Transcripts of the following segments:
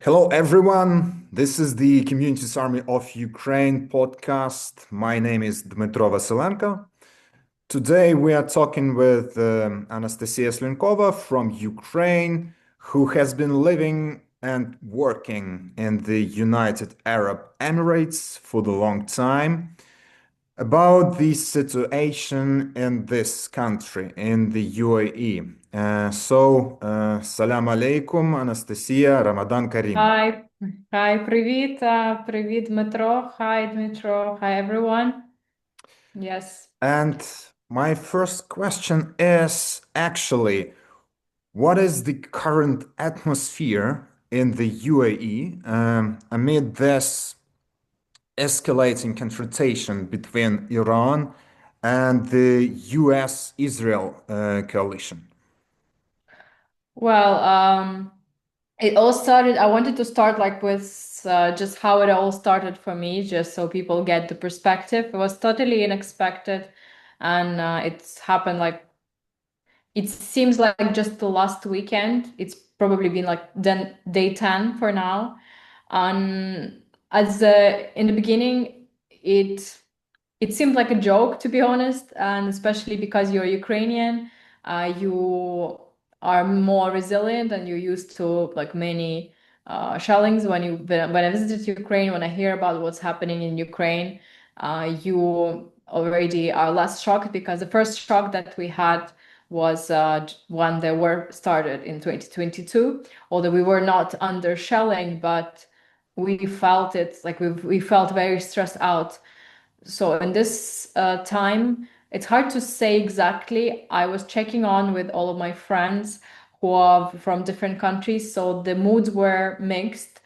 Hello, everyone. This is the Communities Army of Ukraine podcast. My name is Dmytro Vasilenko. Today, we are talking with Anastasia Slunkova from Ukraine, who has been living and working in the United Arab Emirates for the long time, about the situation in this country, in the UAE. Salam alaikum, Anastasia, Ramadan Karim. Hi, hi, привіт, привіт, Дмитро. Hi, Dmitro. Hi, everyone. Yes. And my first question is actually, what is the current atmosphere in the UAE amid this escalating confrontation between Iran and the US-Israel coalition? Well, it all started. I wanted to start like with just how it all started for me, just so people get the perspective. It was totally unexpected, and it's happened like it seems like just the last weekend. It's probably been like then day 10 for now. And as in the beginning, it it seemed like a joke, to be honest, and especially because you're Ukrainian, you are more resilient and you're used to like many shellings. When I visited Ukraine, when I hear about what's happening in Ukraine, you already are less shocked because the first shock that we had was when the war started in 2022. Although we were not under shelling, but we felt it like we felt very stressed out. So in this time, it's hard to say exactly. I was checking on with all of my friends who are from different countries, so the moods were mixed.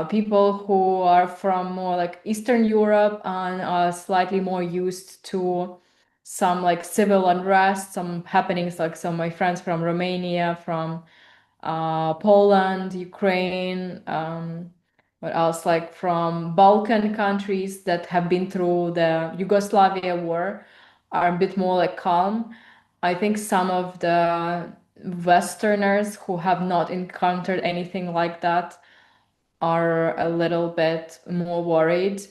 People who are from more like Eastern Europe and are slightly more used to some like civil unrest, some happenings, like some of my friends from Romania, from Poland, Ukraine, what else? Like from Balkan countries that have been through the Yugoslavia war are a bit more like calm. I think some of the Westerners who have not encountered anything like that are a little bit more worried.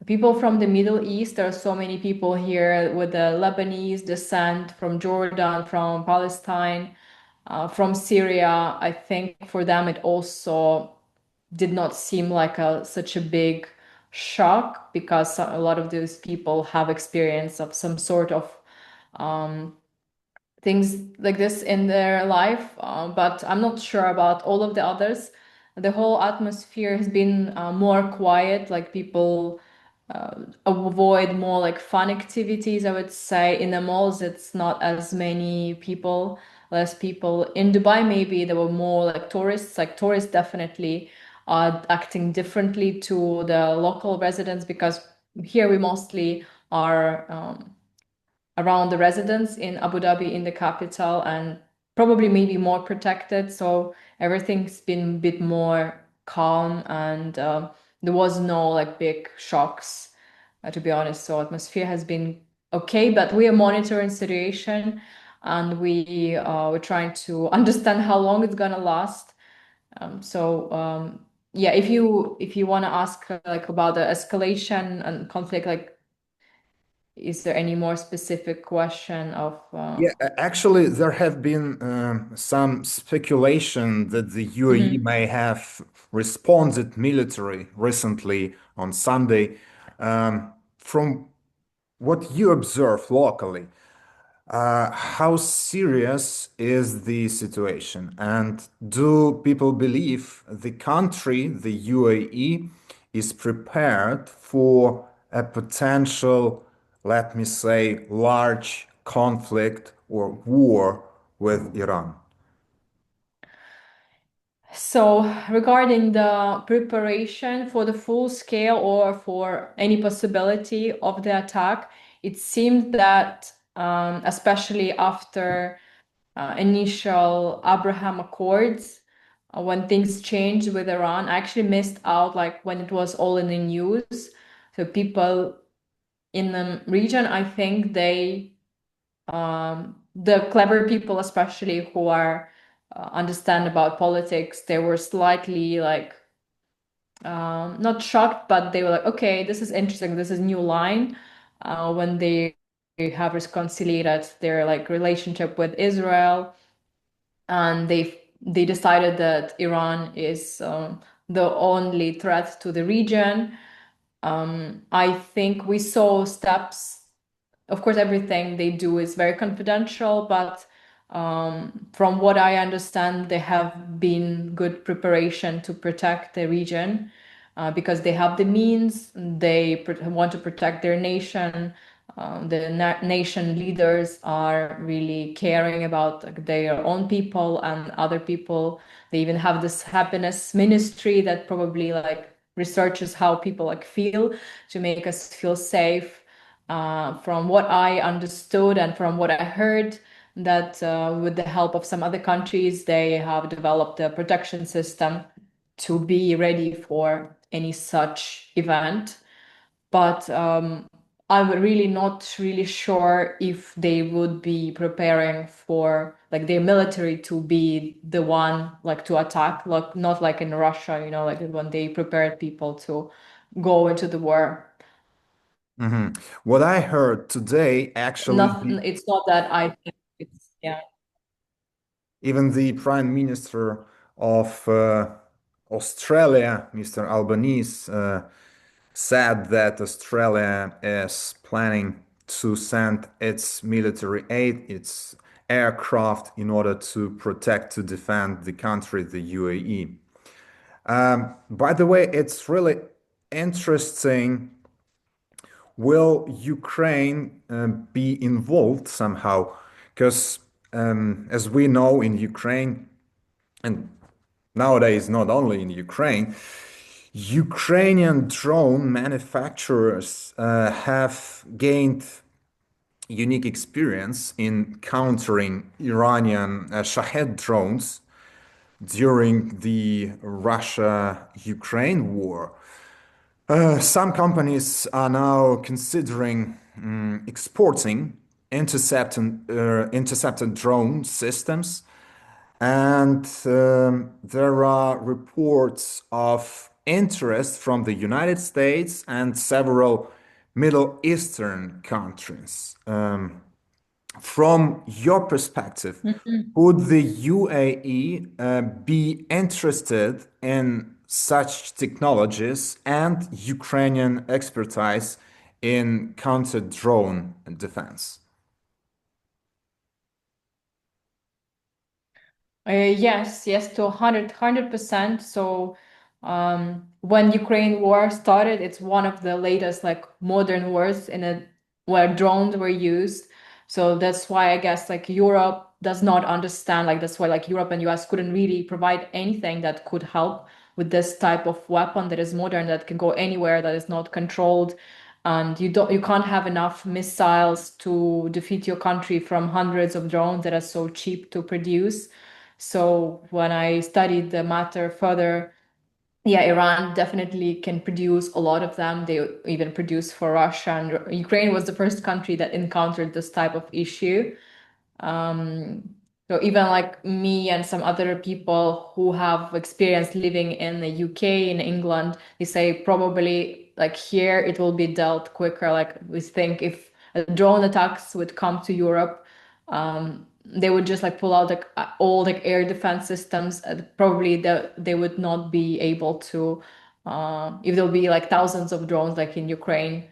People from the Middle East, there are so many people here with the Lebanese descent from Jordan, from Palestine, from Syria. I think for them it also did not seem like such a big shock because a lot of those people have experience of some sort of um, things like this in their life, but I'm not sure about all of the others. The whole atmosphere has been more quiet, like people avoid more like fun activities, I would say. In the malls, it's not as many people, less people. In Dubai, maybe there were more like tourists definitely are acting differently to the local residents because here we mostly are. Around the residents in Abu Dhabi, in the capital, and probably maybe more protected. So everything's been a bit more calm, and there was no like big shocks, to be honest. So atmosphere has been okay, but we are monitoring situation, and we're trying to understand how long it's gonna last. Yeah, if you want to ask like about the escalation and conflict, like is there any more specific question of Yeah, actually, there have been some speculation that the UAE Mhm. may have responded military recently on Sunday. From what you observe locally, how serious is the situation? And do people believe the country, the UAE, is prepared for a potential, let me say, large conflict or war with Iran? So regarding the preparation for the full scale or for any possibility of the attack, it seemed that especially after initial Abraham Accords, when things changed with Iran, I actually missed out like when it was all in the news. So people in the region, I think the clever people, especially who are understand about politics, they were slightly like not shocked, but they were like, okay, this is interesting. This is new line. When they have reconciliated their like relationship with Israel, and they decided that Iran is the only threat to the region. I think we saw steps. Of course, everything they do is very confidential, but from what I understand, there have been good preparation to protect the region because they have the means. They want to protect their nation. The nation leaders are really caring about like, their own people and other people. They even have this happiness ministry that probably like researches how people like feel to make us feel safe. From what I understood and from what I heard, that with the help of some other countries, they have developed a protection system to be ready for any such event. But I'm really not really sure if they would be preparing for like their military to be the one like to attack, like not like in Russia, like when they prepared people to go into the war. Mhm. What I heard today, actually, Nothing, it's not that I think it's, yeah. even the Prime Minister of Australia, Mr. Albanese, said that Australia is planning to send its military aid, its aircraft, in order to protect, to defend the country, the UAE. By the way, it's really interesting. Will Ukraine be involved somehow? Because as we know in Ukraine, and nowadays not only in Ukraine, Ukrainian drone manufacturers have gained unique experience in countering Iranian Shahed drones during the Russia-Ukraine war. Some companies are now considering exporting intercepted drone systems, and there are reports of interest from the United States and several Middle Eastern countries. From your perspective, Mhm. would the UAE be interested in such technologies and Ukrainian expertise in counter-drone defense? Yes, yes, to 100%. So, when Ukraine war started, it's one of the latest like modern wars in a where drones were used. So that's why I guess like Europe does not understand. Like that's why like Europe and US couldn't really provide anything that could help with this type of weapon that is modern, that can go anywhere, that is not controlled, and you can't have enough missiles to defeat your country from hundreds of drones that are so cheap to produce. So when I studied the matter further, yeah, Iran definitely can produce a lot of them. They even produce for Russia, and Ukraine was the first country that encountered this type of issue. Um, so even like me and some other people who have experience living in the UK, in England, they say probably like here it will be dealt quicker. Like we think if a drone attacks would come to Europe, they would just like pull out like all like air defense systems. Probably they would not be able to, if there'll be like thousands of drones like in Ukraine,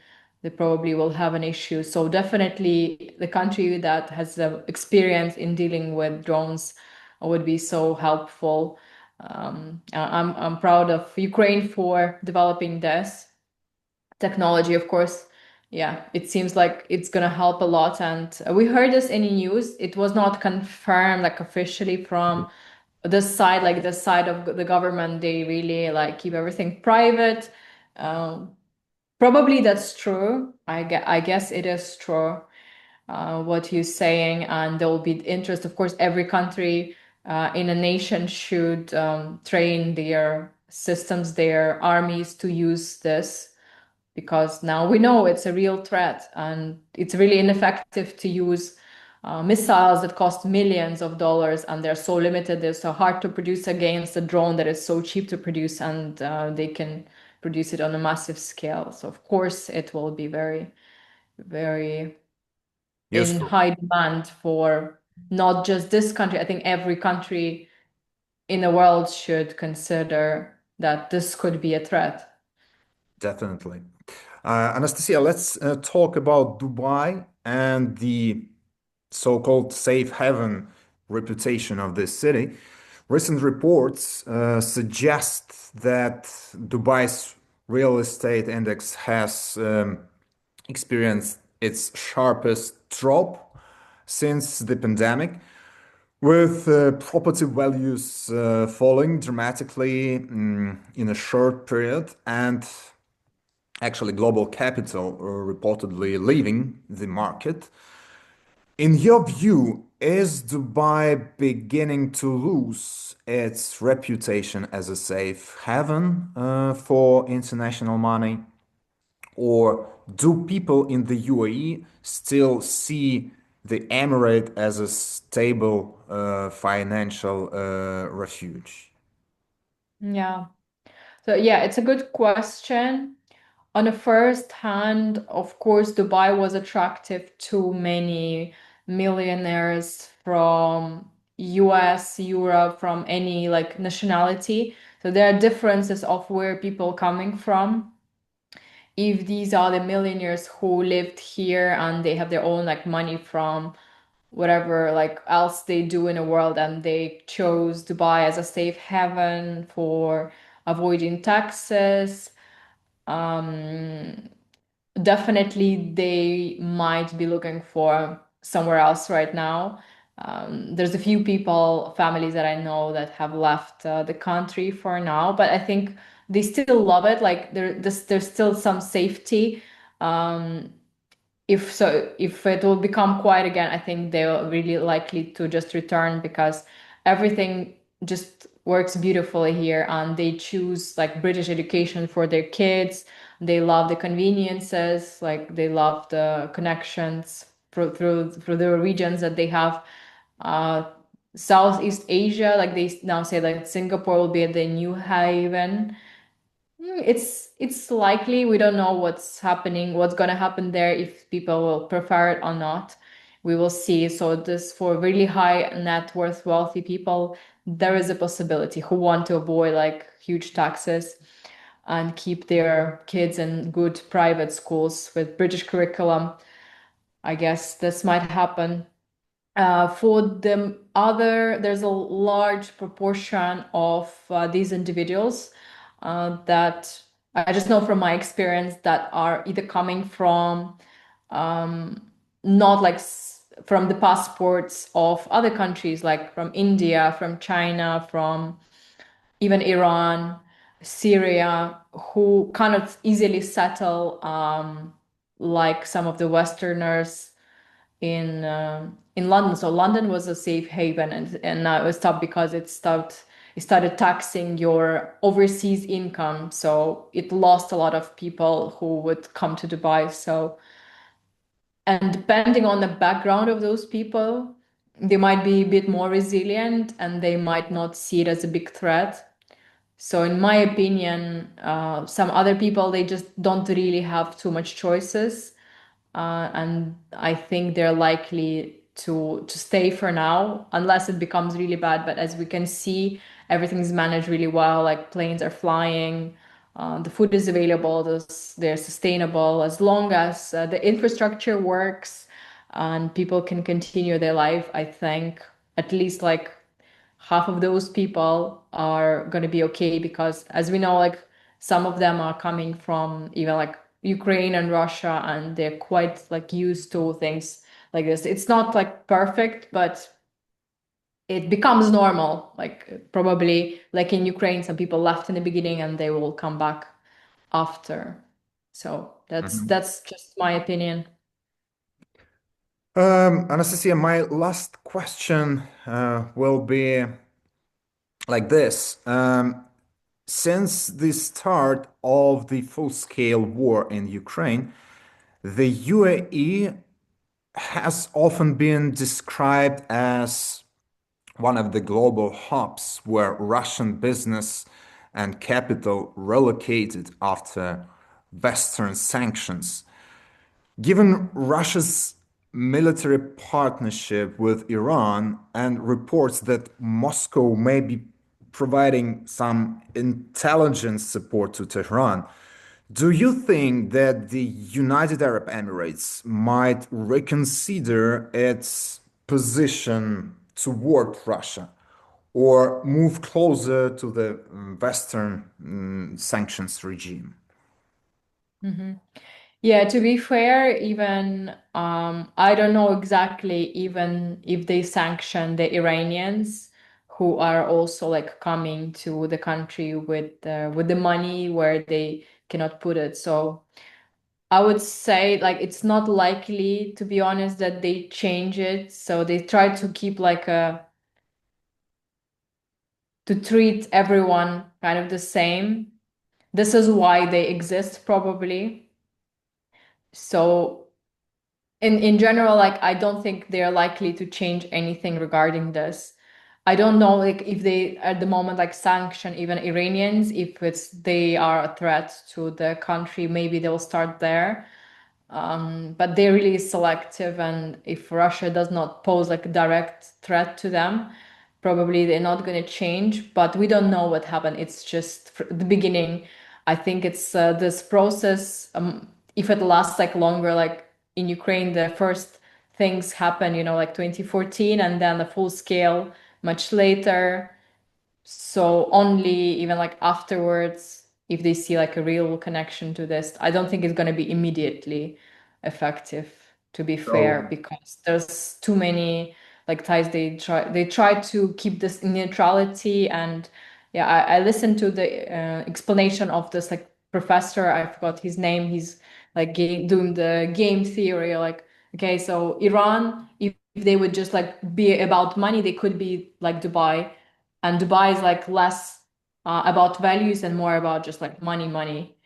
they probably will have an issue. So definitely the country that has experience in dealing with drones would be so helpful. I'm proud of Ukraine for developing this technology, of course. Yeah, it seems like it's gonna help a lot. And we heard this in the news. It was not confirmed like officially from this side, like this side of the government. They really like keep everything private. Um, Probably that's true. I guess it is true, what he's saying, and there will be interest. Of course, every country in a nation should train their systems, their armies to use this, because now we know it's a real threat and it's really ineffective to use missiles that cost millions of dollars, and they're so limited, they're so hard to produce against a drone that is so cheap to produce, and they can produce it on a massive scale. So of course it will be very, very in Useful. high demand for not just this country. I think every country in the world should consider that this could be a threat. Definitely. Anastasia, let's talk about Dubai and the so-called safe haven reputation of this city. Recent reports suggest that Dubai's real estate index has experienced its sharpest drop since the pandemic, with property values falling dramatically in a short period, and actually global capital reportedly leaving the market. In your view, is Dubai beginning to lose its reputation as a safe haven for international money? Or do people in the UAE still see the Emirate as a stable financial refuge? Yeah. So yeah, it's a good question. On the first hand, of course, Dubai was attractive to many millionaires from US, Europe, from any like nationality. So there are differences of where people coming from. If these are the millionaires who lived here and they have their own like money from whatever like else they do in the world, and they chose Dubai as a safe haven for avoiding taxes, um, definitely they might be looking for somewhere else right now. There's a few people, families that I know that have left the country for now, but I think they still love it. Like there's still some safety. Um, if it will become quiet again, I think they're really likely to just return because everything just works beautifully here, and they choose like British education for their kids. They love the conveniences, like they love the connections through the regions that they have. uh Southeast Asia, like they now say that Singapore will be the new haven. It's likely. We don't know what's gonna happen there, if people will prefer it or not. We will see. So this, for really high net worth wealthy people, there is a possibility who want to avoid like huge taxes and keep their kids in good private schools with British curriculum. I guess this might happen. For the other, there's a large proportion of these individuals that I just know from my experience that are either coming from not like from the passports of other countries, like from India, from China, from even Iran, Syria, who cannot easily settle like some of the Westerners in London. So London was a safe haven, and now it was stopped because it started taxing your overseas income. So it lost a lot of people who would come to Dubai. So, and depending on the background of those people, they might be a bit more resilient and they might not see it as a big threat. So in my opinion, some other people, they just don't really have too much choices, and I think they're likely to stay for now unless it becomes really bad. But as we can see, everything's managed really well. Like planes are flying, the food is available, they're sustainable as long as the infrastructure works and people can continue their life. I think at least like half of those people are going to be okay, because as we know, like some of them are coming from even like Ukraine and Russia, and they're quite like used to things like this. It's not like perfect, but it becomes normal. Like probably like in Ukraine, some people left in the beginning and they will come back after. So Mhm. that's just my opinion. Anastasia, my last question will be like this. Since the start of the full-scale war in Ukraine, the UAE has often been described as one of the global hubs where Russian business and capital relocated after Western sanctions. Given Russia's military partnership with Iran and reports that Moscow may be providing some intelligence support to Tehran, do you think that the United Arab Emirates might reconsider its position toward Russia or move closer to the Western sanctions regime? Yeah, to be fair, even I don't know exactly even if they sanction the Iranians who are also like coming to the country with the money where they cannot put it. So I would say like it's not likely, to be honest, that they change it. So they try to keep like a to treat everyone kind of the same. This is why they exist probably. So in general, like I don't think they're likely to change anything regarding this. I don't know like if they at the moment like sanction even Iranians, if it's they are a threat to the country, maybe they'll start there. But they're really selective, and if Russia does not pose like a direct threat to them, probably they're not going to change. But we don't know what happened. It's just the beginning. I think it's this process. If it lasts like longer, like in Ukraine, the first things happen, like 2014, and then the full scale much later. So only even like afterwards, if they see like a real connection to this, I don't think it's going to be immediately effective, to be fair, So, because there's too many like ties. They try to keep this neutrality. And yeah, I listened to the explanation of this like professor, I forgot his name. He's like doing the game theory, like, okay, so Iran, if they would just like be about money, they could be like Dubai, and Dubai is like less about values and more about just like money,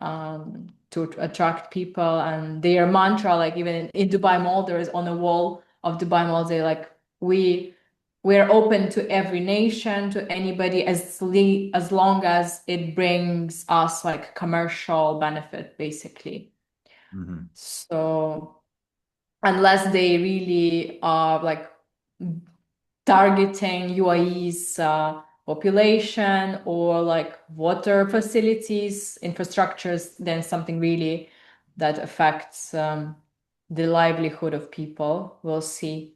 to attract people. And their mantra, like even in Dubai Mall, there is on a wall of Dubai Mall, they like we're open to every nation, to anybody, as long as it brings us like commercial benefit, basically. mhm. So unless they really are like targeting UAE's population or like water facilities, infrastructures, then something really that affects the livelihood of people. We'll see.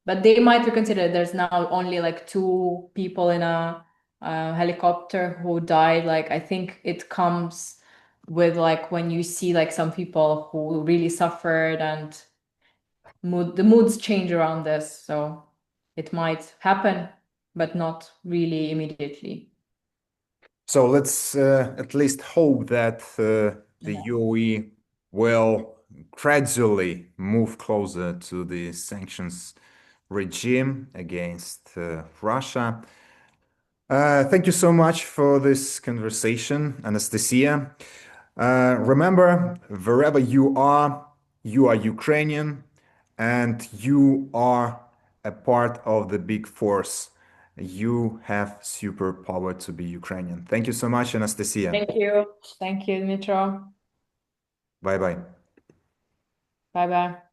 But they might reconsider. There's now only like two people in a helicopter who died. Like I think it comes with like when you see like some people who really suffered, and the moods change around this, so it might happen, but not really immediately. So let's at least hope that the Yeah. UAE will gradually move closer to the sanctions regime against Russia. Thank you so much for this conversation, Anastasia. Remember, wherever you are Ukrainian and you are a part of the big force. You have superpower to be Ukrainian. Thank you so much, Anastasia. Thank you, Dmitro. Bye bye. Bye bye.